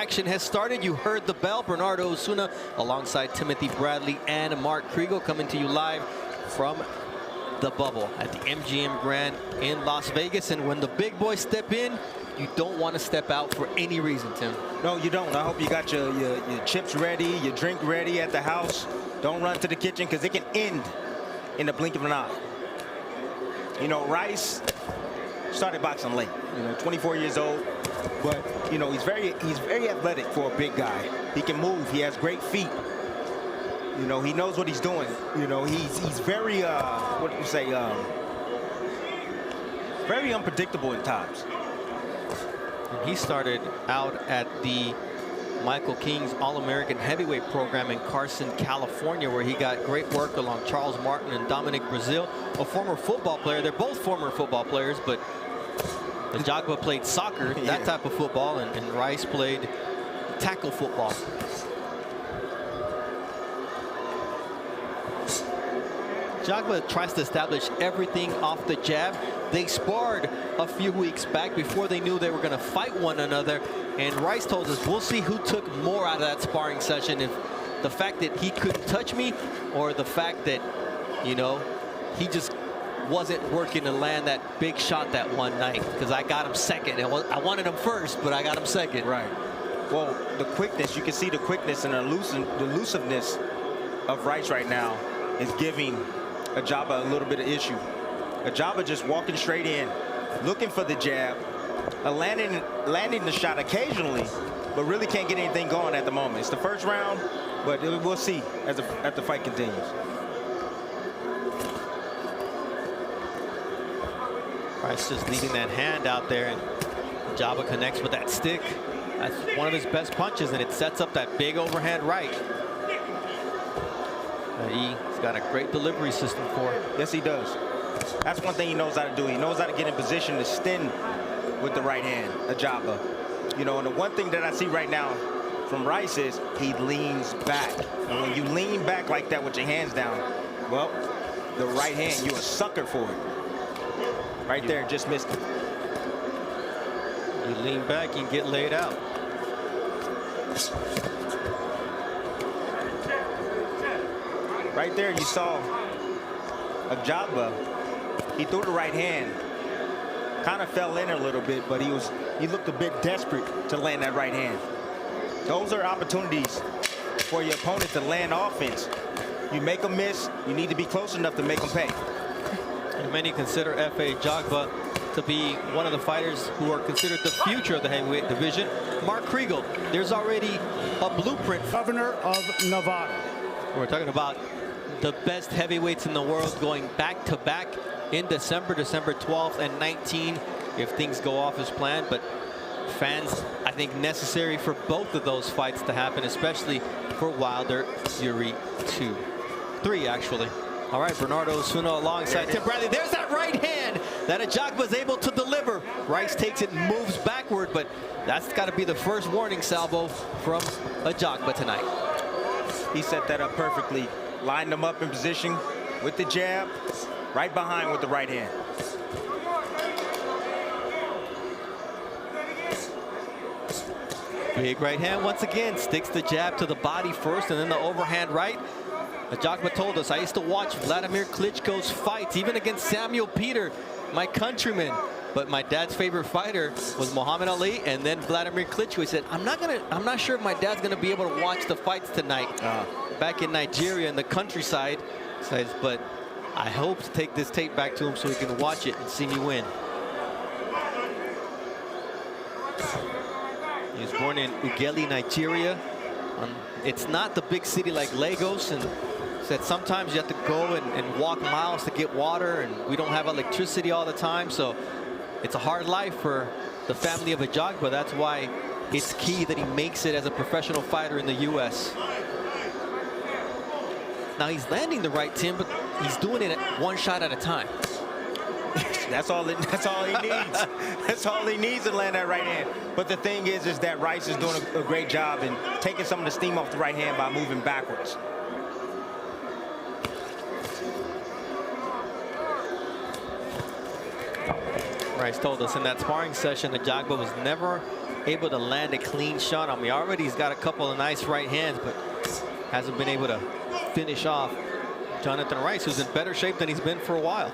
action has started. You heard the bell. Bernardo Osuna alongside Timothy Bradley and Mark Kriegel coming to you live from the bubble at the MGM Grand in Las Vegas. And when the big boys step in, you don't want to step out for any reason, Tim. No, you don't. I hope you got your chips ready, your drink ready at the house. Don't run to the kitchen because it can end in the blink of an eye. You know, Rice started boxing late, 24 years old, but he's very athletic for a big guy. He can move. He has great feet. He knows what he's doing. He's very what do you say? Very unpredictable at times. And he started out at the Michael King's All-American Heavyweight program in Carson, California, where he got great work along Charles Martin and Dominic Brazil, a former football player. They're both former football players, but Ajagba played soccer, that type of football, and Rice played tackle football. Ajagba tries to establish everything off the jab. They sparred a few weeks back before they knew they were going to fight one another. And Rice told us, we'll see who took more out of that sparring session. If the fact that he couldn't touch me or the fact that, he just wasn't working to land that big shot that one night, because I got him second. I wanted him first, but I got him second. Right. Well, the quickness, you can see the quickness and the elusiveness of Rice right now is giving Ajagba a little bit of issue. Ajagba just walking straight in, looking for the jab, landing the shot occasionally, but really can't get anything going at the moment. It's the first round, but we'll see as the fight continues. Rice just leaving that hand out there, and Ajagba connects with that stick. That's one of his best punches, and it sets up that big overhand right. He's got a great delivery system for it. Yes, he does. That's one thing he knows how to do. He knows how to get in position to stem with the right hand, Ajagba. And the one thing that I see right now from Rice is he leans back. And when you lean back like that with your hands down, well, the right hand, you're a sucker for it. Right there, just missed it. You lean back, you get laid out. Right there, you saw Ajagba. He threw the right hand, kind of fell in a little bit, but he looked a bit desperate to land that right hand. Those are opportunities for your opponent to land offense. You make them miss, you need to be close enough to make them pay. And many consider Efe Ajagba to be one of the fighters who are considered the future of the heavyweight division. Mark Kriegel, there's already a blueprint. Governor of Nevada. We're talking about the best heavyweights in the world going back-to-back in December 12th and 19th, if things go off as planned. But fans, I think, necessary for both of those fights to happen, especially for Wilder Fury 3, actually. All right, Bernardo Osuna alongside Tim Bradley. There's that right hand that Ajagba was able to deliver. Rice takes it, moves backward, but that's got to be the first warning salvo from Ajagba tonight. He set that up perfectly. Lined him up in position with the jab, right behind with the right hand. Big right hand once again, sticks the jab to the body first and then the overhand right. Ajagba told us, I used to watch Vladimir Klitschko's fights, even against Samuel Peter, my countryman. But my dad's favorite fighter was Muhammad Ali and then Vladimir Klitschko. He said, I'm not sure if my dad's gonna be able to watch the fights tonight. Back in Nigeria in the countryside, says, but I hope to take this tape back to him so he can watch it and see me win. He was born in Ughelli, Nigeria. It's not the big city like Lagos, and said sometimes you have to go and walk miles to get water, and we don't have electricity all the time, so it's a hard life for the family of Ajagba. That's why it's key that he makes it as a professional fighter in the U.S. Now he's landing the right, Tim, but he's doing it one shot at a time. That's all he needs. That's all he needs to land that right hand. But the thing is that Rice is doing a great job in taking some of the steam off the right hand by moving backwards. Rice told us in that sparring session that Ajagba was never able to land a clean shot on me. Already he's got a couple of nice right hands, but hasn't been able to finish off Jonathan Rice, who's in better shape than he's been for a while.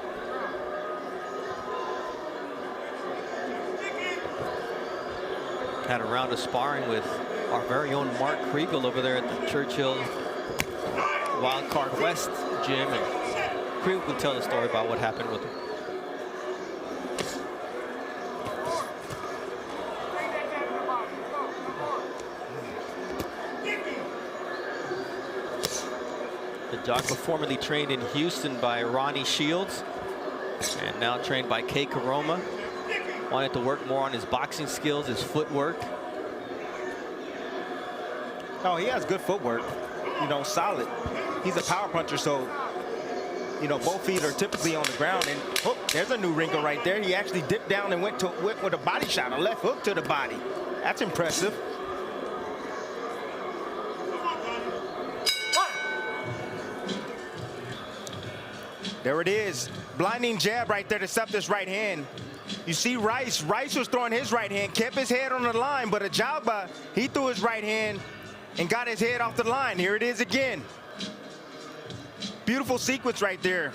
Had a round of sparring with our very own Mark Kriegel over there at the Churchill Wildcard West gym, and Kriegel will tell the story about what happened with him. Ajagba formerly trained in Houston by Ronnie Shields and now trained by Kei Karoma. Wanted to work more on his boxing skills, his footwork. Oh, he has good footwork, you know, solid. He's a power puncher, so, you know, both feet are typically on the ground. And oh, there's a new wrinkle right there. He actually dipped down and went with a body shot, a left hook to the body. That's impressive. There it is. Blinding jab right there to stop this right hand. You see Rice was throwing his right hand, kept his head on the line, but Ajagba, he threw his right hand and got his head off the line. Here it is again. Beautiful sequence right there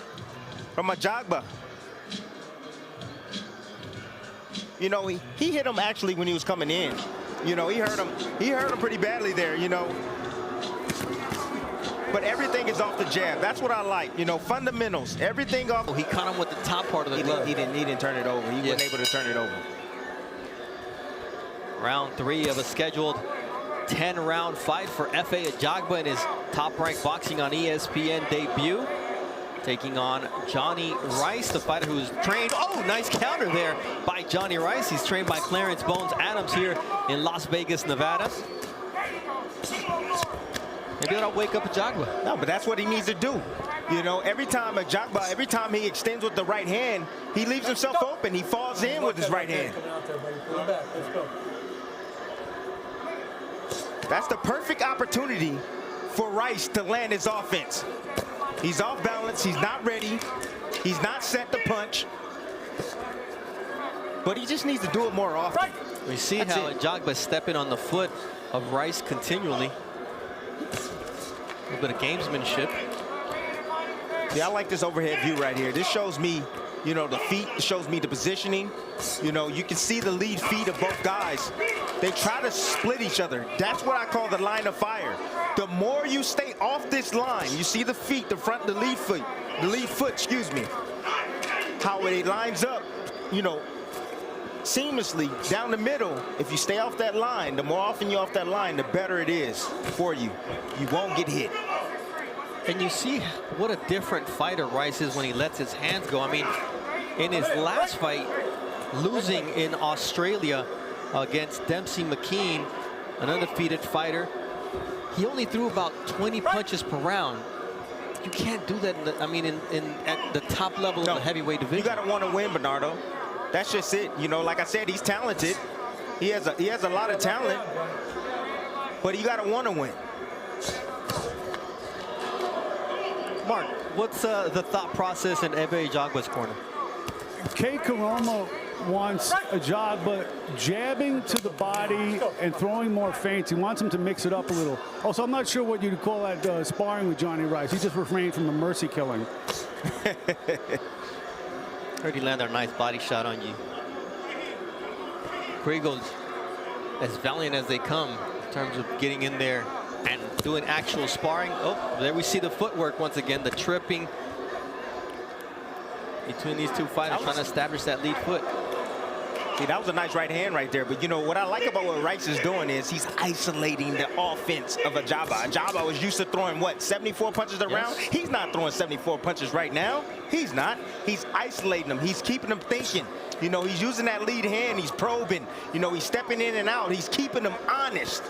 from Ajagba. You know, he hit him actually when he was coming in. You know, he hurt him pretty badly there, you know. But everything is off the jab. That's what I like. You know, fundamentals. Everything off. He caught him with the top part of the glove. He didn't turn it over. He wasn't able to turn it over. Round 3 of a scheduled 10-round fight for Efe Ajagba in his Top Rank Boxing on ESPN debut. Taking on Johnny Rice, the fighter who's trained. Oh, nice counter there by Johnny Rice. He's trained by Clarence Bones Adams here in Las Vegas, Nevada. Maybe that'll wake up Ajagba. No, but that's what he needs to do. You know, every time Ajagba, every time he extends with the right hand, he leaves himself open. He falls in with his right hand. That's the perfect opportunity for Rice to land his offense. He's off balance. He's not ready. He's not set to punch. But he just needs to do it more often. We see how Ajagba stepping on the foot of Rice continually. A little bit of gamesmanship. Yeah, I like this overhead view right here. This shows me, you know, the feet. It shows me the positioning. You know, you can see the lead feet of both guys. They try to split each other. That's what I call the line of fire. The more you stay off this line, you see the feet, the lead foot, excuse me, how it lines up, you know, seamlessly down the middle. If you stay off that line, the more often you're off that line, the better it is for you. You won't get hit. And you see what a different fighter Rice is when he lets his hands go. I mean, in his last fight, losing in Australia against Dempsey McKean, an undefeated fighter, he only threw about 20 punches per round. You can't do that, at the top level of the heavyweight division. You got to want to win, Bernardo. That's just it. You know, like I said, he's talented. He has a lot of talent, but you got to want to win. Mark, what's the thought process in Efe Ajagba's corner? Kei Karoma wants Ajagba jabbing to the body and throwing more feints. He wants him to mix it up a little. Also, I'm not sure what you'd call that sparring with Johnny Rice. He just refrained from a mercy killing. Heard he landed a nice body shot on you. Kriegel's as valiant as they come in terms of getting in there and doing actual sparring. Oh, there we see the footwork once again, the tripping between these two fighters, trying to establish that lead foot. See, that was a nice right hand right there. But, you know, what I like about what Rice is doing is he's isolating the offense of Ajagba. Ajagba was used to throwing, what, 74 punches a round? He's not throwing 74 punches right now. He's not. He's isolating them. He's keeping them thinking. You know, he's using that lead hand. He's probing. You know, he's stepping in and out. He's keeping them honest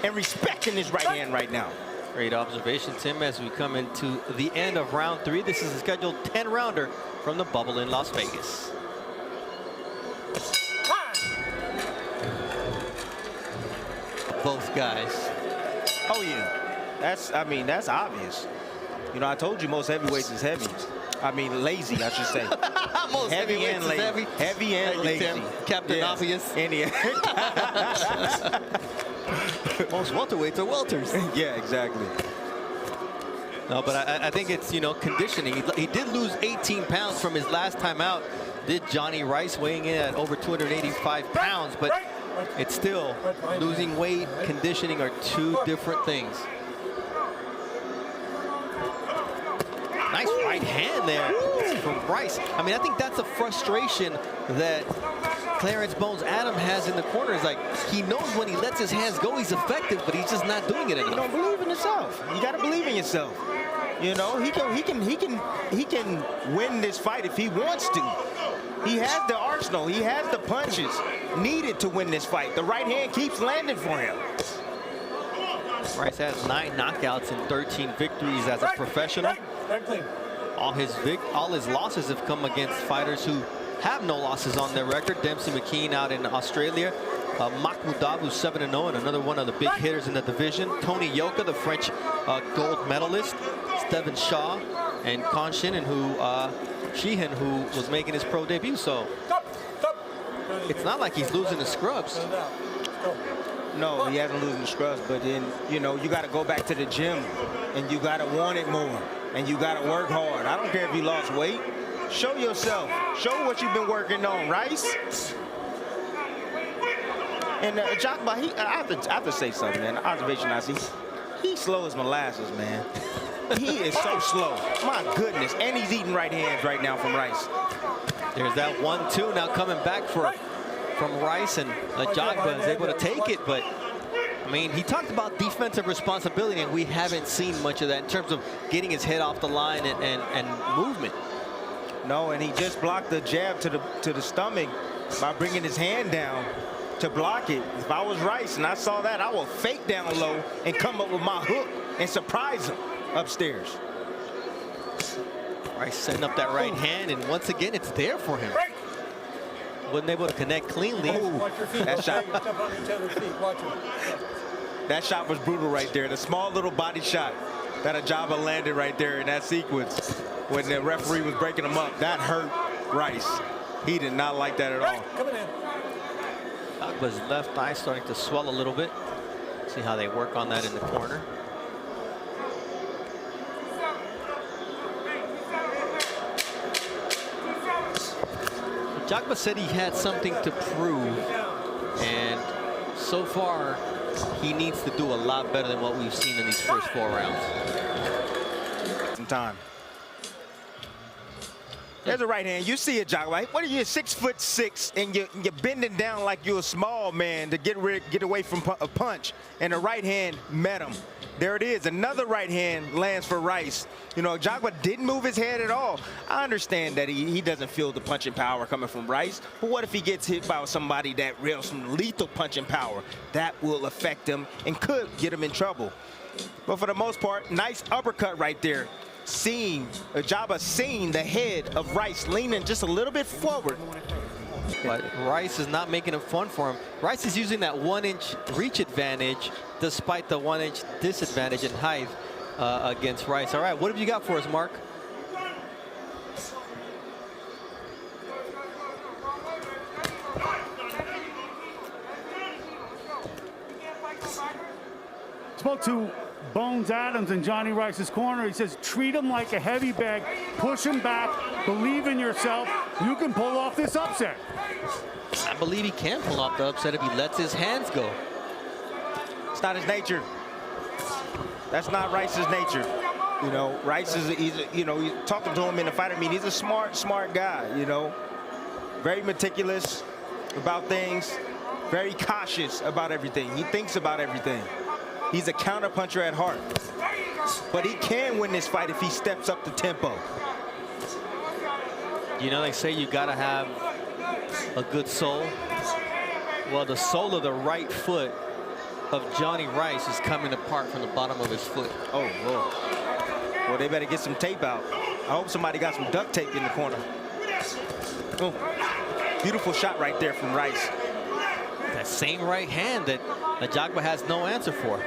and respecting his right hand right now. Great observation, Tim, as we come into the end of round 3. This is a scheduled 10-rounder from the bubble in Las Vegas. Both guys. Oh, yeah. That's obvious. You know, I told you most heavyweights is heavy. I mean, lazy, I should say. most Heavy heavyweights and is lazy. heavy. Heavy and Thank you, lazy. Tim. Captain Yes. Obvious. Most welterweights are welters. Yeah, exactly. No, but I think it's, you know, conditioning. He did lose 18 pounds from his last time out. Did Johnny Rice, weighing in at over 285 pounds, but it's still losing weight, conditioning are two different things. Nice right hand there from Rice. I mean, I think that's a frustration that Clarence Bones Adam has in the corner. Is like, he knows when he lets his hands go, he's effective, but he's just not doing it You enough. don't believe in yourself. You got to believe in yourself. You know, he can win this fight if he wants to. He has the arsenal. He has the punches needed to win this fight. The right hand keeps landing for him. Rice has 9 knockouts and 13 victories as a professional. All his losses have come against fighters who have no losses on their record. Dempsey McKean out in Australia. Makhmoudov, who's 7-0 and another one of the big hitters in the division. Tony Yoka, the French gold medalist. Steven Shaw and Sheehan, who was making his pro debut. So it's not like he's losing the scrubs. No, he hasn't losing the scrubs, but then, you know, you got to go back to the gym and you got to want it more and you got to work hard. I don't care if you lost weight. Show yourself. Show what you've been working on, Rice. And Ajagba, I have to say something, man. Observation I see. He's slow as molasses, man. He is so slow. My goodness. And he's eating right hands right now from Rice. There's that 1-2 now coming back from Rice, and Ajagba is able to take it. But I mean, he talked about defensive responsibility, and we haven't seen much of that in terms of getting his head off the line and movement. No, and he just blocked the jab to the stomach by bringing his hand down to block it. If I was Rice and I saw that, I will fake down low and come up with my hook and surprise him upstairs. Rice setting up that right hand, and once again, it's there for him. Wasn't able to connect cleanly. That shot. That shot was brutal right there. The small little body shot that Ajagba landed right there in that sequence when the referee was breaking him up. That hurt Rice. He did not like that at all. Ajagba's left eye starting to swell a little bit. See how they work on that in the corner. Ajagba said he had something to prove, and so far he needs to do a lot better than what we've seen in these first 4 rounds. Some time. There's a right hand. You see it, Ajagba. What are you, 6'6", and you're bending down like you're a small man to get away from a punch, and the right hand met him. There it is. Another right hand lands for Rice. You know, Ajagba didn't move his head at all. I understand that he doesn't feel the punching power coming from Rice, but what if he gets hit by somebody that reels some lethal punching power? That will affect him and could get him in trouble. But for the most part, nice uppercut right there. Ajagba seeing the head of Rice leaning just a little bit forward. But Rice is not making it fun for him. Rice is using that 1-inch reach advantage despite the 1-inch disadvantage in height against Rice. All right, what have you got for us, Mark? Spoke to Bones Adams in Johnny Rice's corner. He says, treat him like a heavy bag, push him back, believe in yourself. You can pull off this upset. I believe he can pull off the upset if he lets his hands go. It's not his nature. That's not Rice's nature. You know, Rice is, you know, talking to him in the fighter meeting, he's a smart guy, you know. Very meticulous about things, very cautious about everything. He thinks about everything. He's a counterpuncher at heart. But he can win this fight if he steps up the tempo. You know, they say you got to have a good sole. Well, the sole of the right foot of Johnny Rice is coming apart from the bottom of his foot. Oh, Lord. Well, they better get some tape out. I hope somebody got some duct tape in the corner. Oh, beautiful shot right there from Rice. That same right hand that Ajagba has no answer for.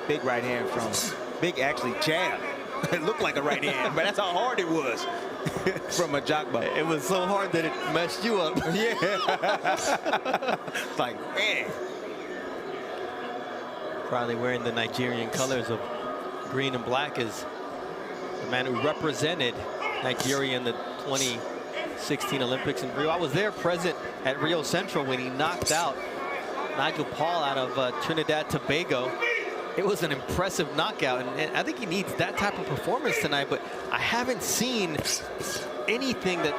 Big right hand from, big actually jab. It looked like a right hand, but that's how hard it was from Ajagba. It was so hard that it messed you up. Yeah. It's like, man. Probably wearing the Nigerian colors of green and black is the man who represented Nigeria in the 2016 Olympics in Rio. I was there present at Rio Central when he knocked out Nigel Paul out of Trinidad Tobago. It was an impressive knockout, and I think he needs that type of performance tonight, but I haven't seen anything that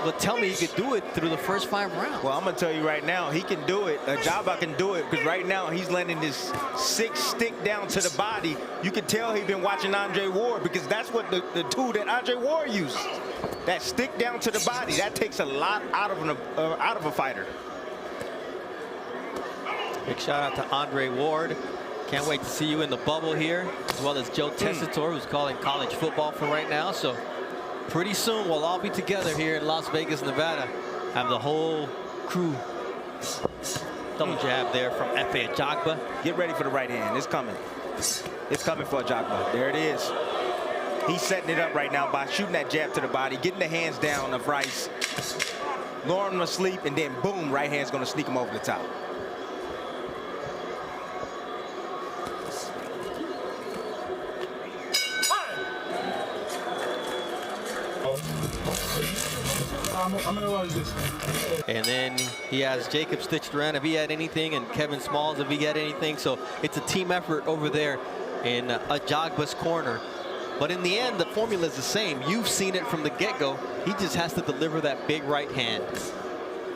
would tell me he could do it through the first 5 rounds. Well, I'm going to tell you right now, he can do it. Ajagba can do it, because right now he's landing this 6 stick down to the body. You can tell he's been watching Andre Ward, because that's what the tool that Andre Ward uses. That stick down to the body, that takes a lot out of a fighter. Big shout out to Andre Ward. Can't wait to see you in the bubble here, as well as Joe Tessitore, who's calling college football for right now. So pretty soon we'll all be together here in Las Vegas, Nevada. Have the whole crew. Double jab there from Efe Ajagba. Get ready for the right hand. It's coming. It's coming for Ajagba. There it is. He's setting it up right now by shooting that jab to the body, getting the hands down of Rice, luring him asleep, and then boom, right hand's going to sneak him over the top. And then he has Jacob stitched around if he had anything, and Kevin Smalls if he had anything. So it's a team effort over there in Ajagba's corner. But in the end, the formula is the same. You've seen it from the get-go. He just has to deliver that big right hand.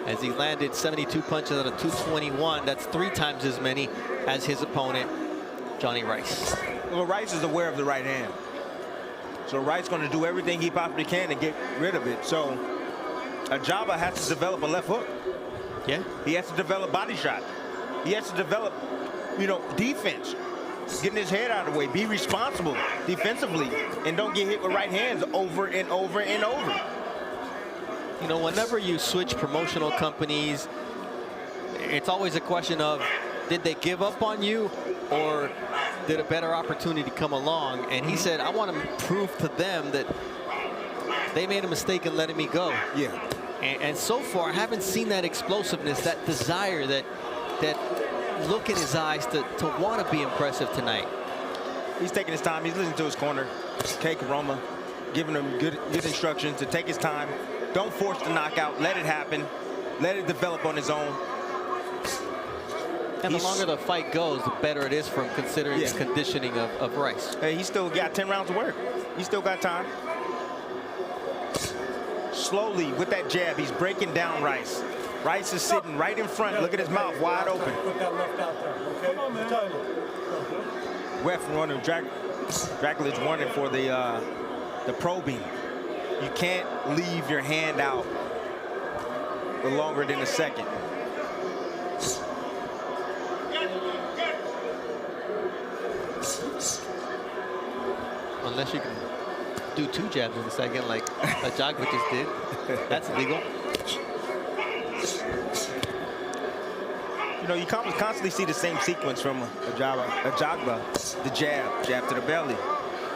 As he landed 72 punches out of 221, that's 3 times as many as his opponent, Johnny Rice. Well, Rice is aware of the right hand. So Rice is going to do everything he possibly can to get rid of it. So Ajagba has to develop a left hook. Yeah. He has to develop body shot. He has to develop, defense. Getting his head out of the way. Be responsible defensively. And don't get hit with right hands over and over and over. You know, whenever you switch promotional companies, it's always a question of, did they give up on you, or did a better opportunity come along? And he said, I want to prove to them that they made a mistake in letting me go. Yeah. And so far, I haven't seen that explosiveness, that desire, that look in his eyes to want to be impressive tonight. He's taking his time. He's listening to his corner. Kay Karoma giving him good instructions to take his time. Don't force the knockout. Let it happen. Let it develop on his own. And the longer the fight goes, the better it is for him, considering the conditioning of Rice. Hey, he's still got 10 rounds of work. He's still got time. Slowly, with that jab, he's breaking down Rice. Rice is sitting right in front. Look at his mouth wide open. Put that left out there, okay? Come on, man. Ref running, Draculic warning for the probing. You can't leave your hand out for longer than a second. Unless you can do 2 jabs in a second, like Ajagba just did. That's illegal. You constantly see the same sequence from Ajagba. The jab to the belly,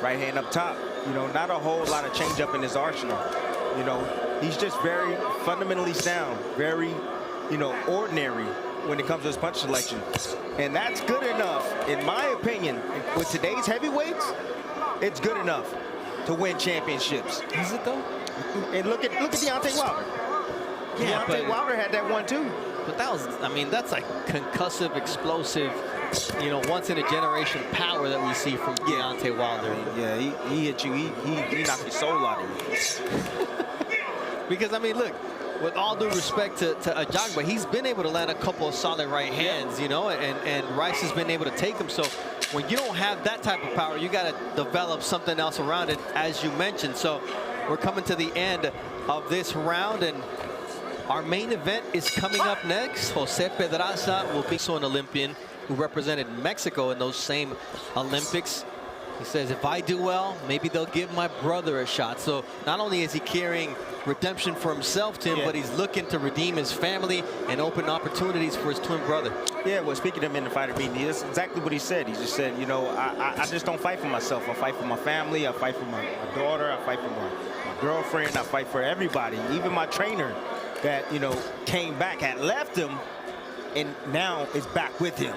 right hand up top. Not a whole lot of change up in his arsenal. He's just very fundamentally sound, very, ordinary when it comes to his punch selection. And that's good enough, in my opinion, with today's heavyweights. It's good enough to win championships. Is it though? And look at Deontay Wilder. Yeah, Deontay Wilder had that one too. But that's like concussive, explosive, once in a generation power that we see from Deontay Wilder. Yeah, he hit you. He knocked your soul out of you. Because look, with all due respect to Ajagba, he's been able to land a couple of solid right hands, and Rice has been able to take him. So when you don't have that type of power, you got to develop something else around it, as you mentioned. So we're coming to the end of this round, and our main event is coming up next. Jose Pedraza will be an Olympian who represented Mexico in those same Olympics. He says, if I do well, maybe they'll give my brother a shot. So not only is he carrying redemption for himself, Tim, but he's looking to redeem his family and open opportunities for his twin brother. Yeah, well, speaking of him in the fighter meeting, that's exactly what he said. He just said, you know, I just don't fight for myself. I fight for my family. I fight for my daughter. I fight for my girlfriend. I fight for everybody, even my trainer that, you know, came back, had left him, and now is back with him.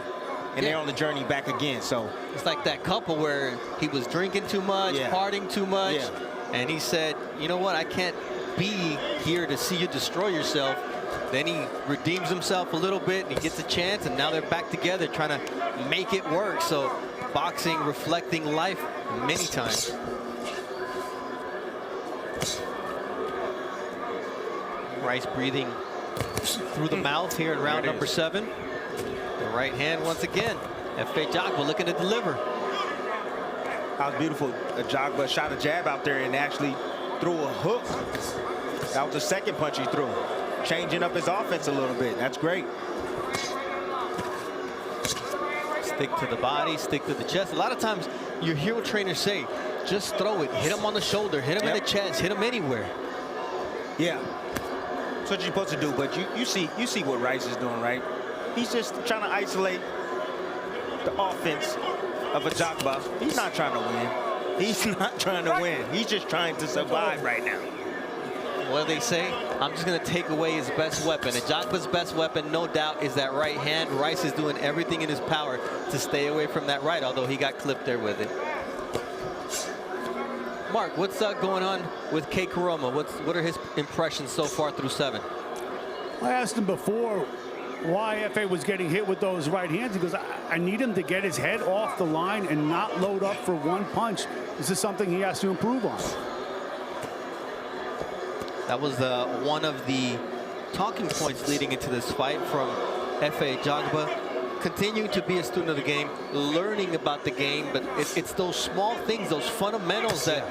And they're on the journey back again. So it's like that couple where he was drinking too much, partying too much, and he said, you know what, I can't be here to see you destroy yourself. Then he redeems himself a little bit, and he gets a chance, and now they're back together trying to make it work. So boxing reflecting life many times. Rice breathing through the mouth here in round number 7. The right hand once again. Efe Ajagba looking to deliver. That was beautiful. Ajagba shot a jab out there and actually threw a hook. That was the second punch he threw. Changing up his offense a little bit. That's great. Stick to the body, stick to the chest. A lot of times you hear what trainers say, just throw it. Hit him on the shoulder, hit him in the chest, hit him anywhere. Yeah. That's what you're supposed to do, but you see what Rice is doing, right? He's just trying to isolate the offense of Ajagba. He's not trying to win. He's not trying to win. He's just trying to survive right now. What do they say? I'm just going to take away his best weapon. Ajagba's best weapon, no doubt, is that right hand. Rice is doing everything in his power to stay away from that right, although he got clipped there with it. Mark, what's going on with Kei Kuroma? What are his impressions so far through 7? I asked him before why Efe was getting hit with those right hands. He goes, I need him to get his head off the line and not load up for one punch. This is something he has to improve on. That was one of the talking points leading into this fight from Efe Ajagba. Continuing to be a student of the game, learning about the game, but it's those small things, those fundamentals that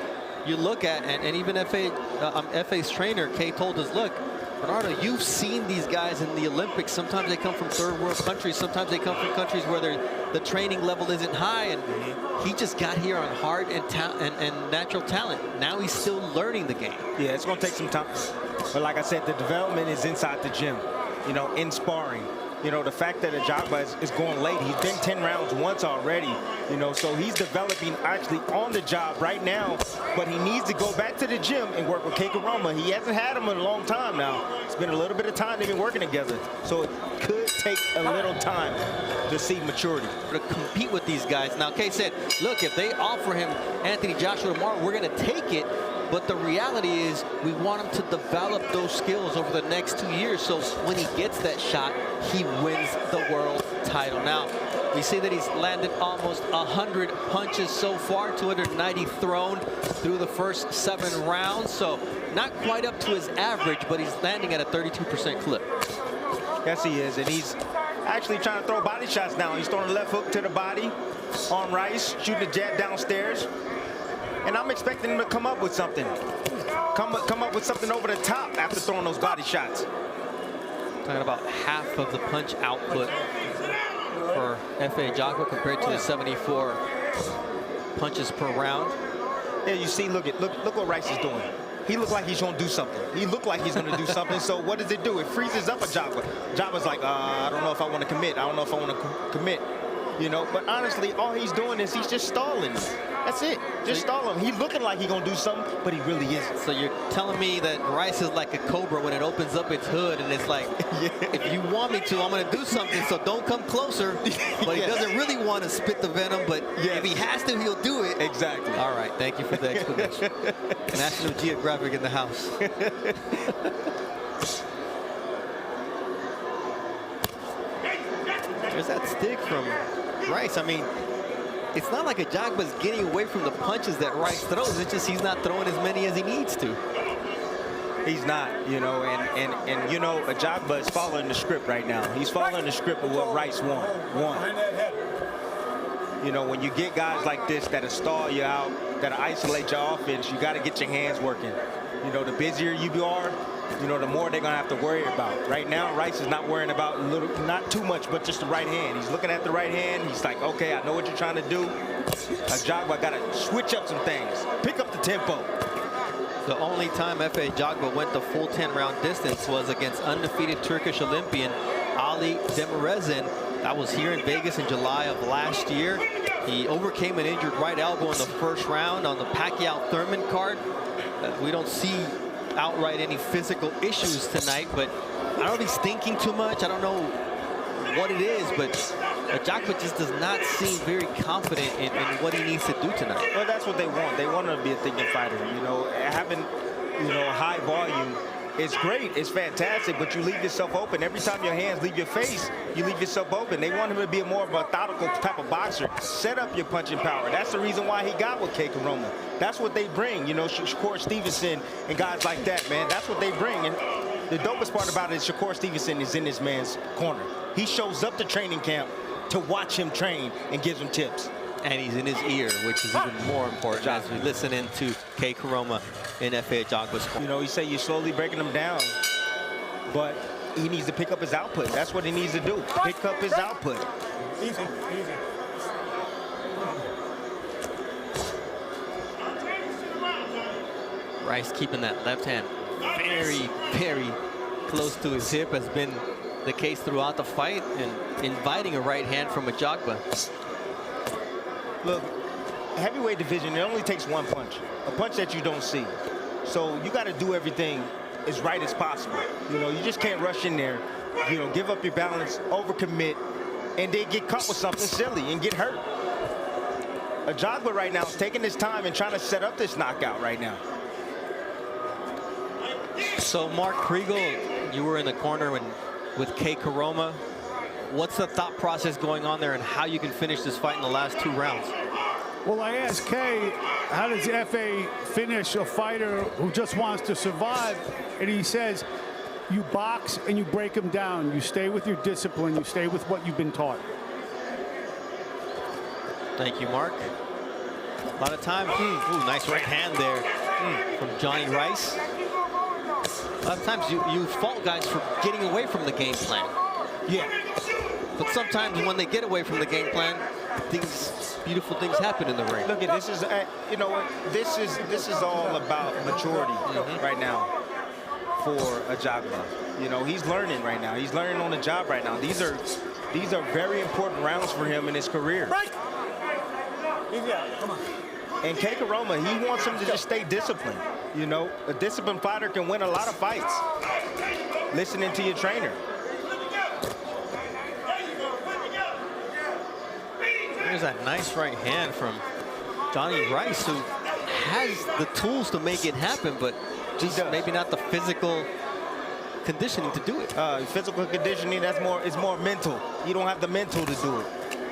you look at, and even Efe's trainer, Kei, told us, look, Bernardo, you've seen these guys in the Olympics. Sometimes they come from third world countries. Sometimes they come from countries where the training level isn't high. And he just got here on heart and natural talent. Now he's still learning the game. Yeah, it's going to take some time. But like I said, the development is inside the gym, you know, in sparring. You know, the fact that Ajagba is going late, he's been 10 rounds once already, you know, so he's developing actually on the job right now, but he needs to go back to the gym and work with Kei Kuroma. He hasn't had him in a long time now. It's been a little bit of time they've been working together, so it could take a little time to see maturity. To compete with these guys. Now, Kei said, look, if they offer him Anthony Joshua tomorrow, we're going to take it. But the reality is we want him to develop those skills over the next 2 years. So when he gets that shot, he wins the world title. Now, we see that he's landed almost 100 punches so far, 290 thrown through the first 7 rounds. So not quite up to his average, but he's landing at a 32% clip. Yes, he is. And he's actually trying to throw body shots now. He's throwing a left hook to the body on Rice, shooting a jab downstairs. And I'm expecting him to come up with something. Come up with something over the top after throwing those body shots. Talking about half of the punch output for Efe Ajagba compared to the 74 punches per round. Yeah, you see, look what Rice is doing. He looked like he's going to do something. He looked like he's going to do something. So what does it do? It freezes up Ajagba. Ajagba's like, I don't know if I want to commit. I don't know if I want to commit. You know, but honestly, all he's doing is he's just stalling. That's it. Just stall him. He's looking like he's going to do something, but he really isn't. So you're telling me that Rice is like a cobra when it opens up its hood, and it's like, if you want me to, I'm going to do something, so don't come closer. But he doesn't really want to spit the venom, but if he has to, he'll do it. Exactly. All right. Thank you for the explanation. National Geographic in the house. There's that stick from Rice. I mean, it's not like Ajagba's getting away from the punches that Rice throws. It's just he's not throwing as many as he needs to. He's not, you know, and you know, Ajagba is following the script right now. He's following the script of what Rice won. You know, when you get guys like this that'll stall you out, that'll isolate your offense, you got to get your hands working. You know, the busier you are, you know, the more they're going to have to worry about. Right now, Rice is not worrying about not too much, but just the right hand. He's looking at the right hand. He's like, okay, I know what you're trying to do. Ajagba got to switch up some things, pick up the tempo. The only time Efe Ajagba went the full 10-round distance was against undefeated Turkish Olympian Ali Demirezin. That was here in Vegas in July of last year. He overcame an injured right elbow in the first round on the Pacquiao-Thurman card. We don't see outright any physical issues tonight, but I don't know if he's thinking too much. I don't know what it is, but Ajagba just does not seem very confident in what he needs to do tonight. Well, that's what they want. They want him to be a thinking fighter. You know, having, high volume is great. It's fantastic, but you leave yourself open. Every time your hands leave your face, you leave yourself open. They want him to be a more methodical type of boxer. Set up your punching power. That's the reason why he got with K. Karoma. That's what they bring. You know, Shakur Stevenson and guys like that, man. That's what they bring. And the dopest part about it is Shakur Stevenson is in this man's corner. He shows up to training camp to watch him train and gives him tips. And he's in his ear, which is even more important as we listen into K. Karoma in Efe Ajagba's corner. You know, you say you're slowly breaking him down, but he needs to pick up his output. That's what he needs to do. Pick up his output. Easy, easy. Rice keeping that left hand very, very close to his hip has been the case throughout the fight, and inviting a right hand from Ajagba. Look, heavyweight division, it only takes one punch, a punch that you don't see. So you got to do everything as right as possible. You know, you just can't rush in there, give up your balance, overcommit, and then get caught with something silly and get hurt. Ajagba right now is taking his time and trying to set up this knockout right now. So Mark Kriegel, you were in the corner with K. Karoma. What's the thought process going on there and how you can finish this fight in the last 2 rounds? Well, I asked Kay, how does Efe finish a fighter who just wants to survive? And he says, you box and you break him down. You stay with your discipline. You stay with what you've been taught. Thank you, Mark. A lot of times, nice right hand there from Johnny Rice. A lot of times you fault guys for getting away from the game plan. Yeah. But sometimes when they get away from the game plan, beautiful things happen in the ring. Look, this is, you know what? This is all about maturity right now for Ajagba. You know, he's learning right now. He's learning on the job right now. These are very important rounds for him in his career. Right. Yeah, come on. And K. Karoma, he wants him to just stay disciplined. You know, a disciplined fighter can win a lot of fights. Listening to your trainer. There's that nice right hand from Johnny Rice, who has the tools to make it happen, but just maybe not the physical conditioning to do it. Physical conditioning, it's more mental. You don't have the mental to do it.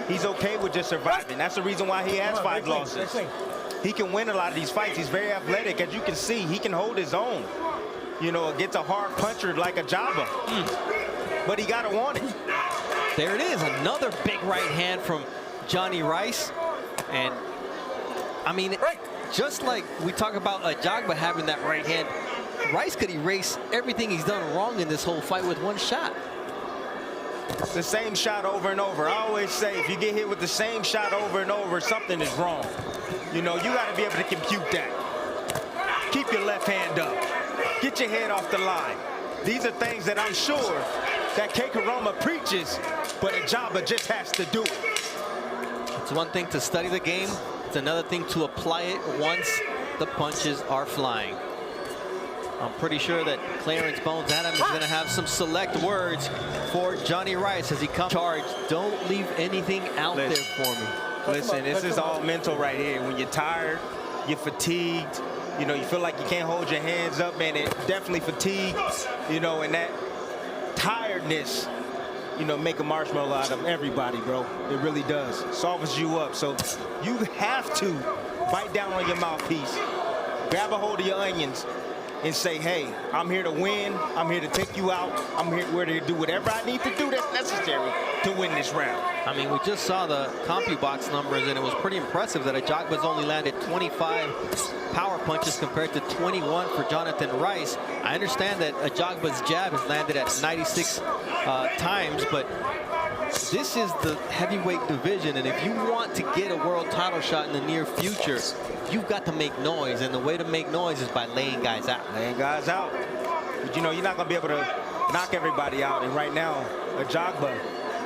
He's okay with just surviving. That's the reason why he has 5 losses. He can win a lot of these fights. He's very athletic. As you can see, he can hold his own, against a hard puncher like Ajagba. But he got to want it. There it is, another big right hand from Johnny Rice. And I mean, just like we talk about Ajagba having that right hand, Rice could erase everything he's done wrong in this whole fight with one shot. The same shot over and over. I always say, if you get hit with the same shot over and over, something is wrong. You got to be able to compute that. Keep your left hand up. Get your head off the line. These are things that I'm sure that K. Karoma preaches, but Ajagba just has to do it. It's one thing to study the game. It's another thing to apply it once the punches are flying. I'm pretty sure that Clarence Bones Adams is going to have some select words for Johnny Rice as he comes charged. Don't leave anything out there for me. Listen, this is all mental right here. When you're tired, you're fatigued, you feel like you can't hold your hands up, man. It definitely fatigue, and that tiredness, make a marshmallow out of everybody, bro. It really does. Softens you up. So you have to bite down on your mouthpiece, grab a hold of your onions, and say, hey, I'm here to win. I'm here to take you out. I'm here to do whatever I need to do that's necessary to win this round. I mean, we just saw the CompuBox numbers, and it was pretty impressive that Ajagba's only landed 25 power punches compared to 21 for Jonathan Rice. I understand that Ajagba's jab has landed at 96 times, but This is the heavyweight division, and if you want to get a world title shot in the near future, you've got to make noise, and the way to make noise is by laying guys out. Laying guys out. But you know, you're not going to be able to knock everybody out. And right now, Ajagba,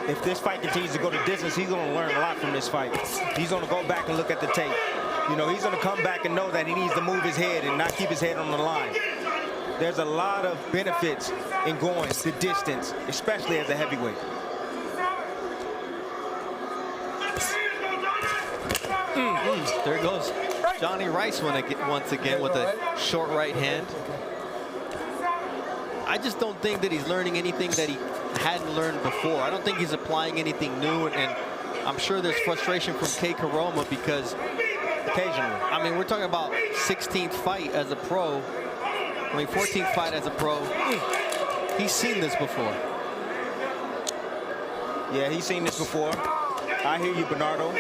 if this fight continues to go the distance, he's going to learn a lot from this fight. He's going to go back and look at the tape. You know, he's going to come back and know that he needs to move his head and not keep his head on the line. There's a lot of benefits in going the distance, especially as a heavyweight. There goes Johnny Rice once again with a short right hand. I just don't think that he's learning anything that he hadn't learned before. I don't think he's applying anything new, and I'm sure there's frustration from K. Karoma because occasionally, I mean, we're talking about 16th fight as a pro. I mean, 14th fight as a pro. He's seen this before. Yeah, he's seen this before. I hear you, Bernardo.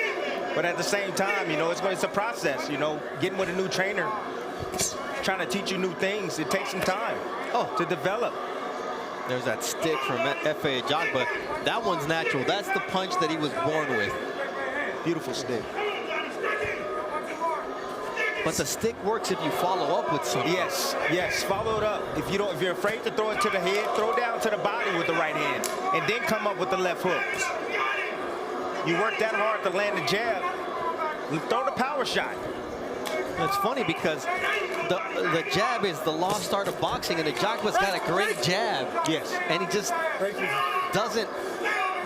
But at the same time, you know, it's a process, you know, getting with a new trainer, trying to teach you new things. It takes some time to develop. There's that stick from Efe Ajagba. That one's natural. That's the punch that he was born with. Beautiful stick. But the stick works if you follow up with something. Yes, yes, follow it up. If you're afraid to throw it to the head, throw down to the body with the right hand, and then come up with the left hook. You work that hard to land the jab, and throw the power shot. It's funny because the jab is the lost art of boxing, and Ajagba's got a great jab. Yes. And he just doesn't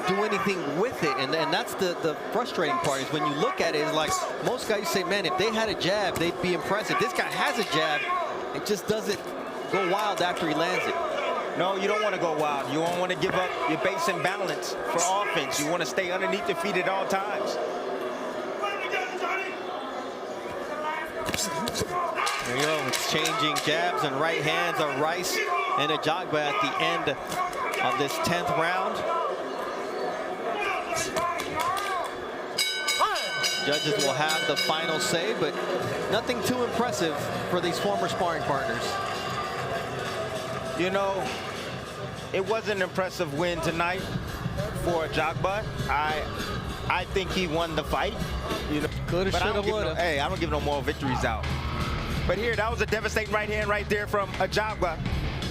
do anything with it, and that's the frustrating part. Is when you look at it, it's like most guys say, man, if they had a jab, they'd be impressive. This guy has a jab, it just doesn't go wild after he lands it. No, you don't want to go wild. You don't want to give up your base and balance for offense. You want to stay underneath the feet at all times. There you go, exchanging jabs and right hands of Rice and Ajagba at the end of this 10th round. Judges will have the final say, but nothing too impressive for these former sparring partners. You know, it was an impressive win tonight for Ajagba. I think he won the fight. You know, coulda, shoulda, woulda. Hey, I don't give no more victories out. But here, that was a devastating right hand right there from Ajagba.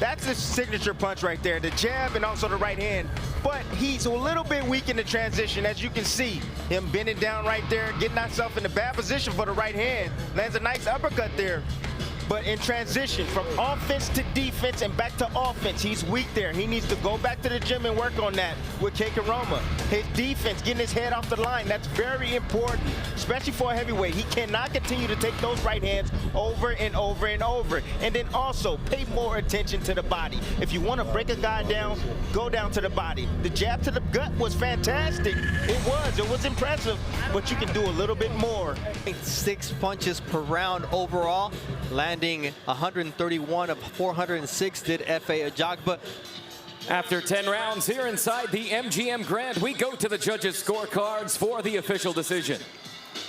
That's his signature punch right there, the jab and also the right hand. But he's a little bit weak in the transition, as you can see. Him bending down right there, getting himself in a bad position for the right hand. Lands a nice uppercut there. But in transition from offense to defense and back to offense, he's weak there. He needs to go back to the gym and work on that with K. Karoma. His defense, getting his head off the line, that's very important, especially for a heavyweight. He cannot continue to take those right hands over and over and over. And then also pay more attention to the body. If you want to break a guy down, go down to the body. The jab to the gut was fantastic. It was impressive, but you can do a little bit more. 6 punches per round overall. Landing 131 of 406 did Efe Ajagba. After 10 rounds here inside the MGM Grand, we go to the judges' scorecards for the official decision.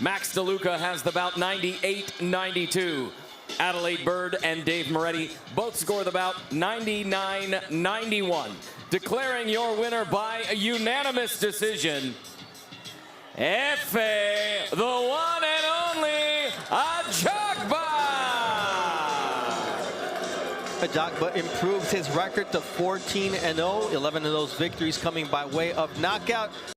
Max DeLuca has the bout 98-92. Adelaide Bird and Dave Moretti both score the bout 99-91. Declaring your winner by a unanimous decision, Efe, the one and only Ajagba. Ajagba improves his record to 14-0, 11 of those victories coming by way of knockout.